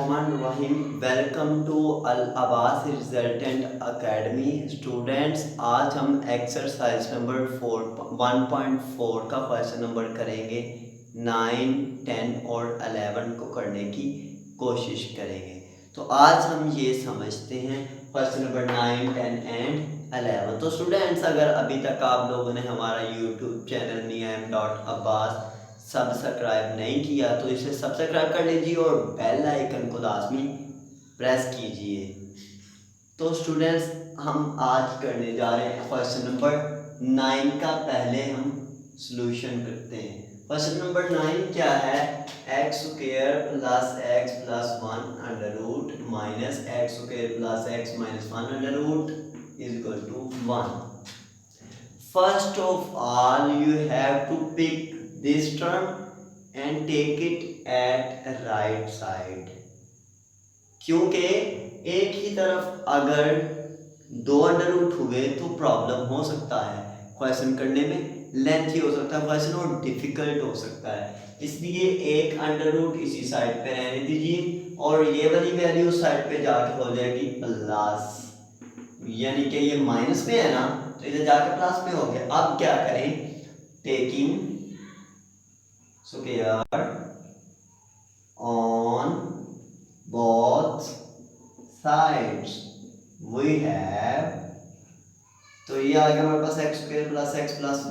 बिस्मिल्लाहिर्रहमानिर्रहीम। Welcome to Al Abbas resultant academy students. आज हम एक्सरसाइज नंबर 1.4 का क्वेश्चन नंबर करेंगे। 9, 10 और 11 को करने की कोशिश करेंगे। तो आज हम ये समझते हैं क्वेश्चन नंबर 9, 10 एंड 11। तो स्टूडेंट्स, अगर अभी तक आप लोगों ने हमारा यूट्यूब चैनल niam.abbas सब्सक्राइब नहीं किया तो इसे सब्सक्राइब कर लीजिए और बेल आइकन को लाजमी प्रेस कीजिए। तो स्टूडेंट्स, हम आज करने जा रहे हैं क्वेश्चन नंबर 9 का। पहले हम सॉल्यूशन करते हैं। क्वेश्चन नंबर 9 क्या है? X square plus x plus 1 under root minus x square plus x minus 1 under root is equal to 1। First of all, you have to pick this term and take it at right side। क्योंकि एक ही तरफ अगर 2 under root हुए तो problem हो सकता है, question करने में लेंथी हो सकता है क्वेश्चन और डिफिकल्ट हो सकता है। इसलिए एक अंडर रूट इसी साइड पे रहने दीजिए और ये वाली वैल्यू उस साइड पे जाके हो जाएगी प्लस, यानी कि ये माइनस में है ना तो इधर जाके प्लस में हो गया। अब क्या करें? Taking square on both sides we have, तो ये आ गया हमारे पास एक्स स्क्वायर प्लस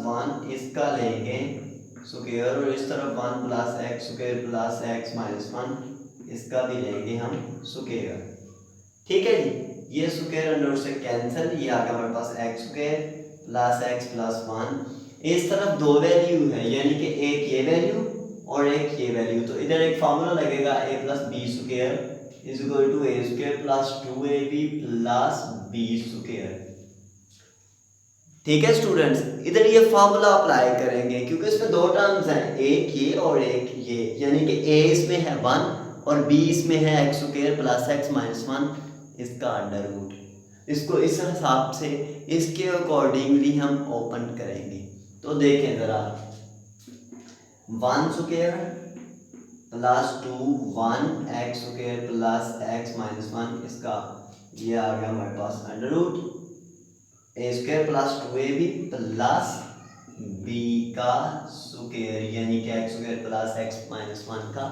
1, इसका लेंगे स्क्वायर और इस तरफ 1 plus x square plus x minus 1, इसका भी लेंगे हम स्क्वायर। ठीक है जी, ये स्क्वायर अंडर से कैंसिल, ये आ गया हमारे पास x square plus x plus 1। इस तरफ 2 वैल्यू है, यानी कि एक ये वैल्यू और एक ये वैल्यू, तो इधर एक फार्मूला लगेगा a plus b square is equal to a square plus 2ab plus b square. ठीक है स्टूडेंट्स, इधर ये फार्मूला अप्लाई करेंगे क्योंकि इसमें 2 टर्म्स हैं, एक ये और एक ये, यानी कि a इसमें है 1 और b इसमें है x square plus x minus 1 इसका अंडर रूट। इसको इस हिसाब से इसके अकॉर्डिंगली हम ओपन करेंगे। तो देखें ज़रा, 1 square plus 2 1 x square plus x minus 1, इसका ये आ गया हमारे पास under root A square plus 2ab plus B का स्क्वायर, यानी कि x square plus x minus 1 का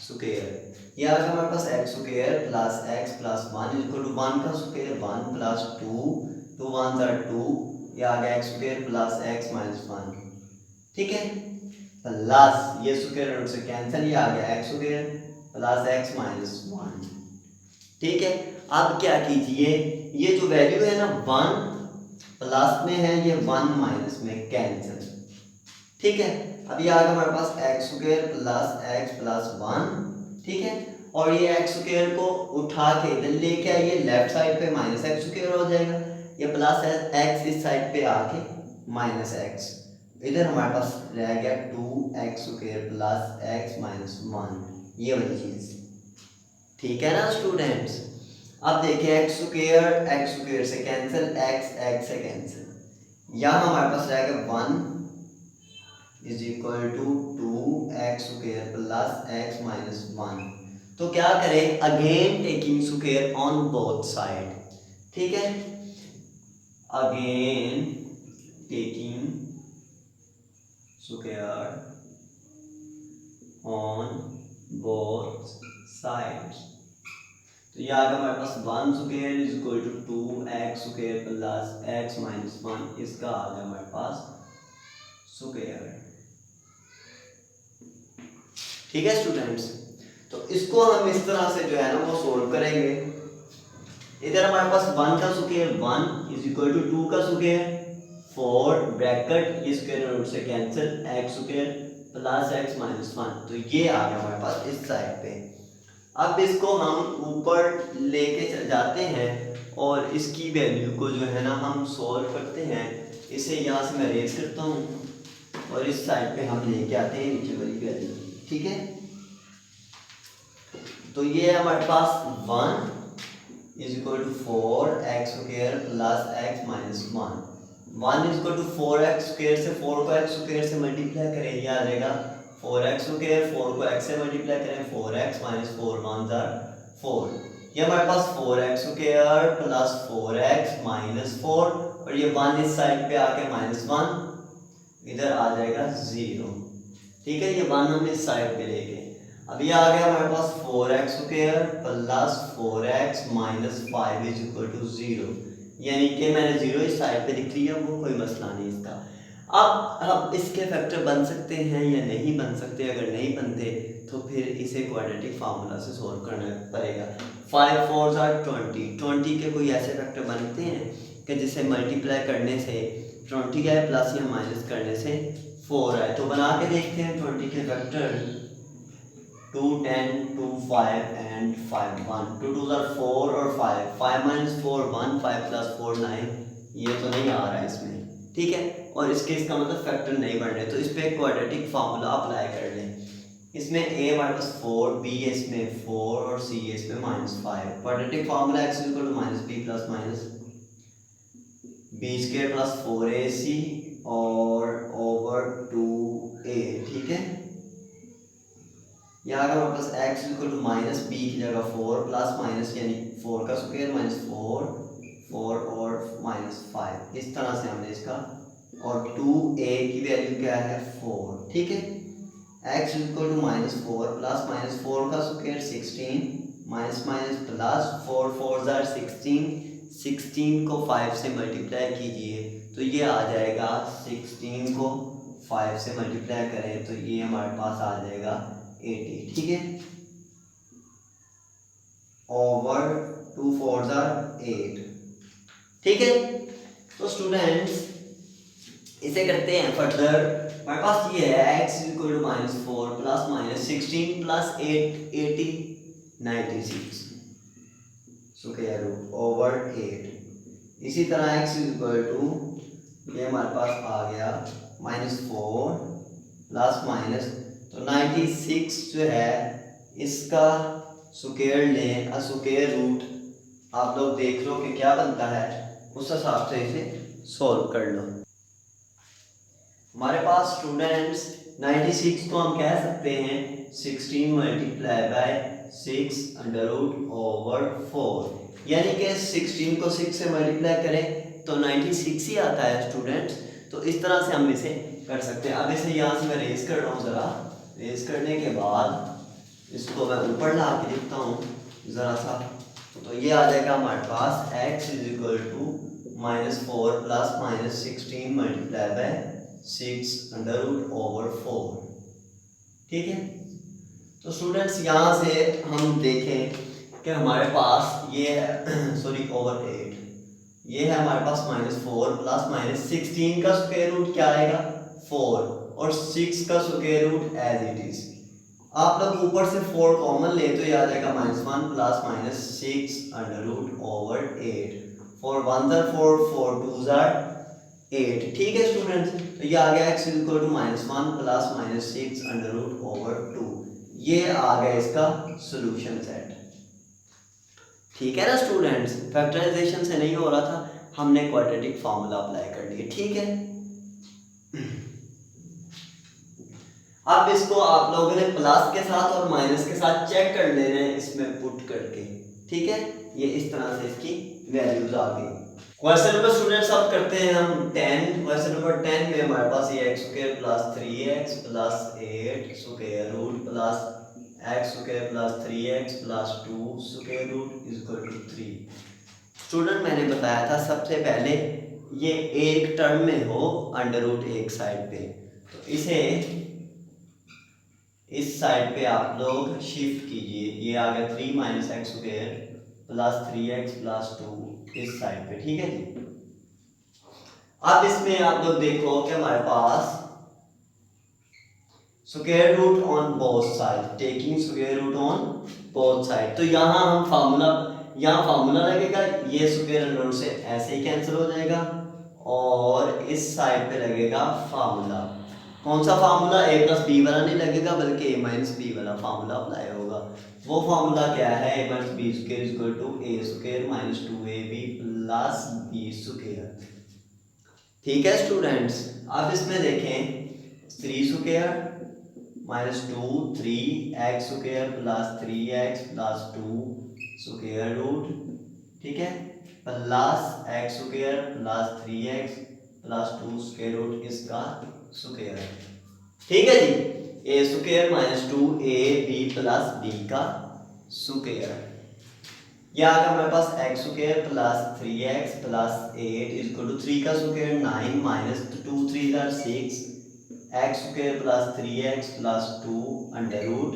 स्क्वायर। ये आ गया हमारे पास x square plus x plus 1 equal to 1 का स्क्वायर 1 प्लस 2 2 1 2, ये आ गया x square plus x minus 1। ठीक है, प्लस ये स्क्वायर रूट से कैंसिल, ये आ गया x square plus x minus 1। ठीक है, अब क्या कीजिए, ये जो वैल्यू है ना 1 प्लस में है, ये 1 माइनस में कैंसिल। ठीक है, अब ये आ गया हमारे पास x square plus x plus 1। ठीक है, और ये एक्स स्क्वायर को उठा के इधर लेके आइए, लेफ्ट साइड पे माइनस एक्स स्क्वायर हो जाएगा, ये प्लस एक्स इस साइड पे आके माइनस एक्स, इधर हमारे पास रह गया 2x square plus x minus 1, ये वाली चीज। ठीक है ना स्टूडेंट्स, अब देखिए एक्स स्क्वायर से कैंसिल, एक्स से कैंसिल, यहाँ हमारे पास रहेगा 1 is equal to 2x square plus x minus 1। तो क्या करें? Again taking square on both side. ठीक है, again taking square on both sides, तो ये आ गया हमारे पास 1 square is equal to 2x square plus x minus 1, इसका आ गया हमारे पास स्क्वायर। ठीक है स्टूडेंट्स, तो इसको हम इस तरह से जो है ना वो सोल्व करेंगे। इधर हमारे पास 1 का स्क्वायर 1 इज इक्वल टू 2 का स्क्वायर 4 ब्रैकेट, ये स्क्वायर रूट से cancel, x square plus x minus 1, तो ये आ गया हमारे पास इस साइड पे। अब इसको हम ऊपर लेके चल जाते हैं और इसकी वैल्यू को जो है ना हम सोल्व करते हैं। इसे यहाँ से मैं रेज करता हूँ और इस साइड पे हम लेके आते हैं नीचे वाली वैल्यू। ठीक है, तो ये है हमारे पास 1 is equal to 4x square plus x minus 1 is equal to 4x square से 4 को x स्क्वायर से मल्टीप्लाई करें, ये आ जाएगा 4x स्क्वायर, 4 को x से मल्टीप्लाई करें 4x माइनस 4 1 जार 4। ये हमारे पास 4x square plus 4x minus 4 और ये 1 इस साइड पे आके -1 इधर आ जाएगा 0। ठीक है, ये 1 हम इस साइड पे लेके अब ये आ गया हमारे पास 4x square plus 4x minus 5 is equal to 0, यानी कि मैंने 0 इस साइड पे लिख लिया, वो कोई मसला नहीं इसका। अब इसके फैक्टर बन सकते हैं या नहीं बन सकते, अगर नहीं बनते तो फिर इसे क्वाड्रेटिक फार्मूला से सॉल्व करना पड़ेगा। 5 4 आर 20 के कोई ऐसे फैक्टर बनते हैं कि जिसे मल्टीप्लाई करने से 20 आए प्लस या माइनस करने से 4 आए। तो बना के देखते हैं 20 के फैक्टर 2 10 2 5 and 5 1 2 2 are 4 और 5 5 minus 4 1 5 plus 4 9, ये तो नहीं आ रहा है इसमें। ठीक है, और इसके इसका मतलब फैक्टर नहीं बढ़ रहे, तो इस पे क्वाड्रेटिक फार्मूला अप्लाई कर लें। इसमें a हमारे पास 4, b है इसमें 4 और c है इसमें -5। Quadratic formula x equal to -b plus minus b square plus 4ac और ओवर 2a। ठीक है, यहाँ अगर हमारे पास x equal to minus b की जगह 4 प्लस माइनस यानी 4 का स्क्वायर माइनस 4 और -5, इस तरह से हमने इसका, और 2a की वैल्यू क्या है 4। ठीक है, x इक्वल टू -4 प्लस -4 का स्क्वायर 16 माइनस माइनस प्लस 4 4 16 को 5 से मल्टीप्लाई कीजिए तो ये आ जाएगा 16 को 5 से मल्टीप्लाई करें तो ये हमारे पास आ जाएगा 80। ठीक है, ओवर 2 4 8। ठीक है, तो स्टूडेंट्स इसे करते हैं फर्दर। हमारे पास ये है x equal to -4 plus minus 16 plus 8 80 96 square root over 8। इसी तरह x इक्वल टू ये हमारे पास आ गया -4 प्लस माइनस, तो 96 जो है इसका स्क्वायर लें, स्क्वायर रूट आप लोग देख लो कि क्या बनता है, उस हिसाब से इसे सॉल्व कर लो। हमारे पास स्टूडेंट्स 96 को हम कह सकते हैं 16 multiply by 6 under root over 4, यानी कि 16 को 6 से मल्टीप्लाई करें तो 96 ही आता है स्टूडेंट्स। तो इस तरह से हम इसे कर सकते हैं। अब इसे यहाँ से मैं रेज कर रहा हूँ, ज़रा रेज करने के बाद इसको मैं ऊपर ला के लिखता हूँ ज़रा सा, तो ये आ जाएगा हमारे पास x is equal to -4 plus minus 16 multiply by 6 under root over 4। ठीक है, तो स्टूडेंट्स यहाँ से हम देखें कि हमारे पास ये है सॉरी ओवर 8, ये है हमारे पास -4 प्लस माइनस 16 का स्क्वायर रूट क्या आएगा 4 और 6 का square root as it is. आप लोग ऊपर से 4 कॉमन ले तो ये आ जाएगा -1 plus minus 6 under root over 8। 4 1 4 4 2 8। ठीक है स्टूडेंट्स, तो ये आ गया x equal to -1 plus minus 6 under root over 2। ये आ गया इसका सॉल्यूशन सेट। ठीक है ना स्टूडेंट्स, फैक्टराइजेशन से नहीं हो रहा था, हमने क्वाड्रेटिक फार्मूला अप्लाई कर लिया। ठीक है, अब इसको आप लोगों ने प्लस के साथ और माइनस के साथ चेक कर लेना है इसमें पुट करके। ठीक है, ये इस तरह से इसकी वैल्यूज आ गई। क्वेश्चन नंबर स्टूडेंट्स अब करते हैं हम 10। क्वेश्चन नंबर 10 में हमारे पास ये x square plus 3x plus 8 square root plus x square plus 3x plus 2 square root is equal to 3। Student मैंने बताया था सबसे पहले ये एक टर्म में हो अंडर रूट एक साइड पे, तो इसे इस साइड पे आप लोग शिफ्ट कीजिए। ये आ गया 3 minus x square plus 3x plus 2 इस साइड पे। ठीक है जी, अब इसमें आप लोग देखो कि हमारे पास square root on both side, taking square root on both side, तो यहाँ हम फार्मूला, यहाँ फार्मूला लगेगा, ये स्क्वायर अंडर रूट से ऐसे ही कैंसिल हो जाएगा और इस साइड पे लगेगा फार्मूला। कौन सा फार्मूला, a प्लस बी वाला नहीं लगेगा बल्कि a माइनस बी वाला फार्मूला अप्लाई होगा। वो फार्मूला क्या है, a minus B square is equal to a square minus 2ab plus b square. ठीक है स्टूडेंट्स, अब इसमें देखें 3 square minus 2 3x square plus 3x plus 2 square root, ठीक है, plus x square plus 3x plus 2 square root इसका square, ठीक है जी। A square minus 2ab plus b का स्क्वायर, यह आ गया हमारे पास x square plus 3x plus 8 equal to 3 का स्क्वायर 9 माइनस 2 3 जार 6 x square plus 3x plus 2 under root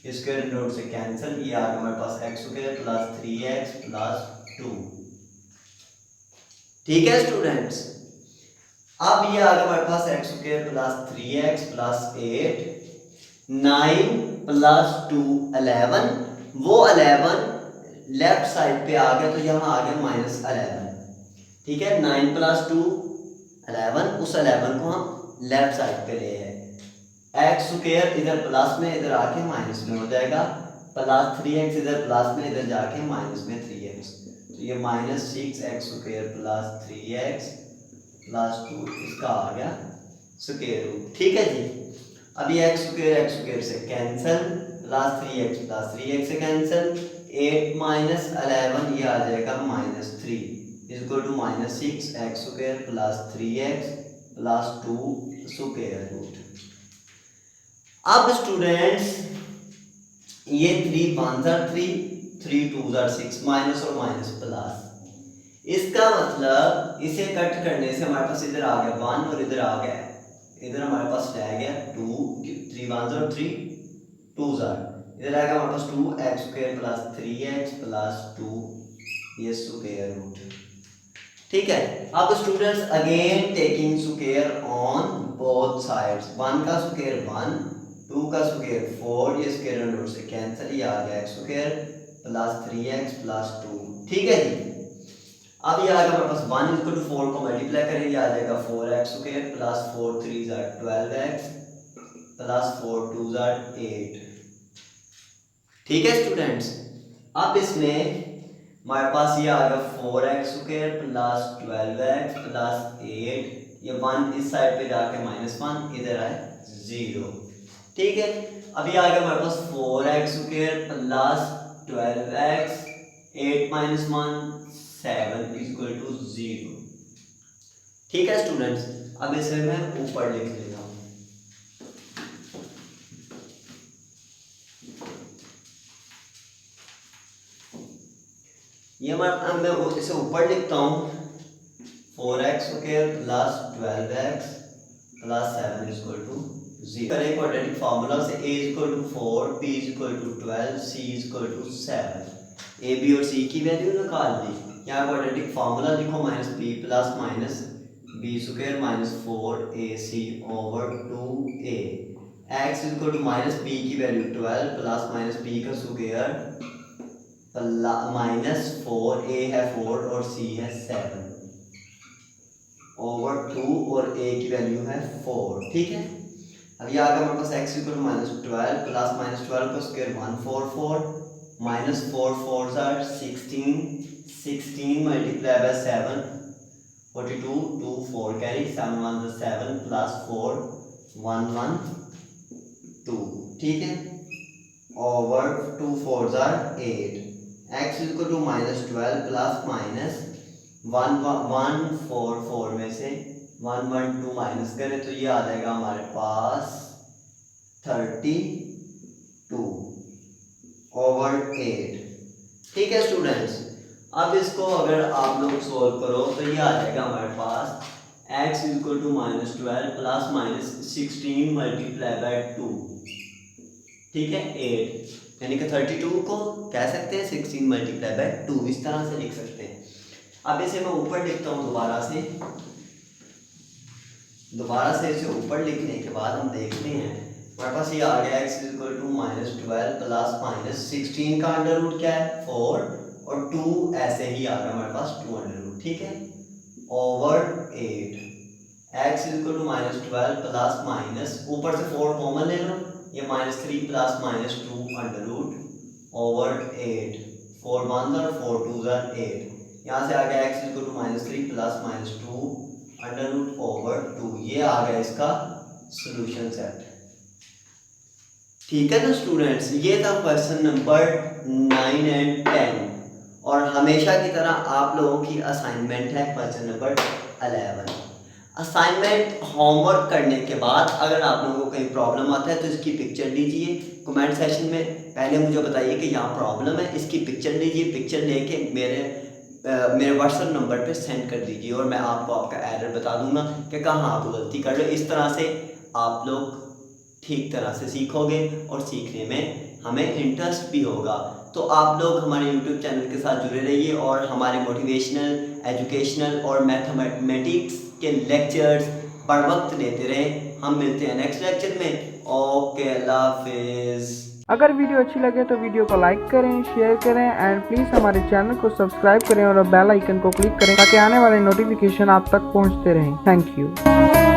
square root से कैंसिल, ये आ गया हमारे पास x square plus 3x plus 2, ठीक है स्टूडेंट्स। अब ये आ गया हमारे पास x square plus 3x plus 8 9 plus 2 11, वो 11 लेफ्ट साइड पे आ गया तो यहाँ आ गया माइनस 11, ठीक है। 9 प्लस 2 11, उस 11 को हम लेफ्ट साइड पे ले आए। एक्स स्क्वायर इधर प्लस में इधर आके माइनस में हो जाएगा, प्लस 3x इधर प्लस में इधर जाके माइनस में 3x, तो ये minus 6x square plus 3x plus 2 इसका आ गया स्क्वायर रूट, ठीक है जी। अभी एक्स स्क्वायर से कैंसिल, प्लस 3x से कैंसिल, 8 माइनस 11 ये आ जाएगा minus 3 equal to minus 6 x square plus 3x plus 2 square root. अब स्टूडेंट्स ये 3 1 जार 3 3 2 जार 6 माइनस और माइनस प्लस, इसका मतलब इसे कट करने से हमारे पास इधर आ गया 1 और इधर आ गया, इधर हमारे पास रह गया 2 3 1 जार 3 2 जार, इधर आएगा हमारे पास 2x square plus 3x plus 2 ये स्क्वायर रूट, ठीक है। अब students again taking square on both sides, 1 का स्क्वायर 1 2 का स्क्वायर 4, ये स्क्वायर रूट से कैंसिल, ये आ गया x square plus 3x plus 2, ठीक है जी। अब ये आ गया हमारे पास 1 इक्वल टू 4 को मल्टीप्लाई करें, ये आ जाएगा 4x square plus 4 3 jar 12x plus 4 2 jar 8, ठीक है स्टूडेंट्स। अब इसमें हमारे पास ये आ गया 4x square plus 12x plus 8, ये 1 इस साइड पे जाके माइनस 1 इधर आए 0, ठीक है। अभी आ गया हमारे पास 4x square plus 12x 8 minus 1 7 equal to 0, ठीक है स्टूडेंट्स। अब इसे मैं ऊपर लिख लेता हूँ, ये मैं इसे ऊपर लिखता हूँ 4x square plus 12x plus 7 equal to 0। करें क्वाड्रेटिक फार्मूला से a equal to 4 b equal to 12 c equal to 7, a b और c की वैल्यू निकाल ली। यहाँ क्वाड्रेटिक फार्मूला लिखो minus b plus minus b square minus 4ac over 2a, x equal to minus b की value 12 plus minus b का square minus 4, a है 4 और c है 7 ओवर 2 और a की वैल्यू है 4, ठीक है। अब ये आ गया हमारे पास x equal to minus 12 plus minus 12 का स्क्वायर 144 माइनस 4 4 जार 16 मल्टीप्लाई बाय 7 42 2 4 कैरी 7 1 7 प्लस 4 1 1 2, ठीक है, ओवर 2 4 जार 8, x equal to minus 12 plus minus 1 में से 1 1 2 माइनस करें तो ये आ जाएगा हमारे पास 32 ओवर 8, ठीक है स्टूडेंट्स। अब इसको अगर आप लोग सोल्व करो तो ये आ जाएगा हमारे पास x equal to minus 12 plus minus 16 multiply by 2, ठीक है 8, यानी कि 32 को कह सकते हैं 16 मल्टीप्लाई बाय 2, इस तरह से लिख सकते हैं। अब इसे मैं ऊपर लिखता हूँ दोबारा से इसे ऊपर लिखने के बाद हम देखते हैं हमारे पास ये आ गया x equal to minus 12 plus minus 16 का अंडर रूट क्या है 4 और 2 ऐसे ही आ गया हमारे पास 2 अंडर रूट, ठीक है, over 8, x equal to minus 12 plus minus ऊपर से 4 कॉमन ले लो, ये minus 3 plus minus 2 under root over 8, 4 1 और 4 2 8, यहाँ से आ गया x equal to minus 3 plus minus 2 under root over 2, ये आ गया इसका सॉल्यूशन सेट, ठीक है ना स्टूडेंट्स, ये था क्वेश्चन नंबर 9 एंड 10 और हमेशा की तरह आप लोगों की असाइनमेंट है क्वेश्चन नंबर 11। असाइनमेंट होमवर्क करने के बाद अगर आप लोगों को कहीं प्रॉब्लम आता है तो इसकी पिक्चर लीजिए कमेंट सेशन में, पहले मुझे बताइए कि यहाँ प्रॉब्लम है, इसकी पिक्चर लीजिए, पिक्चर लेके मेरे व्हाट्सएप नंबर पे सेंड कर दीजिए और मैं आपको आपका एरर बता दूंगा कि कहाँ आप गलती कर रहे हो। इस तरह से आप लोग ठीक तरह से सीखोगे और सीखने में हमें इंटरेस्ट भी होगा। तो आप लोग हमारे यूट्यूब चैनल के साथ जुड़े रहिए और हमारे मोटिवेशनल, एजुकेशनल और मैथमेटिक्स के लेक्चर्स बर वक्त लेते रहें। हम मिलते हैं नेक्स्ट लेक्चर में। ओके, अल्लाह हाफिज़। अगर वीडियो अच्छी लगे तो वीडियो को लाइक करें, शेयर करें एंड प्लीज़ हमारे चैनल को सब्सक्राइब करें और बेल आइकन को क्लिक करें ताकि आने वाले नोटिफिकेशन आप तक पहुंचते रहें। Thank you.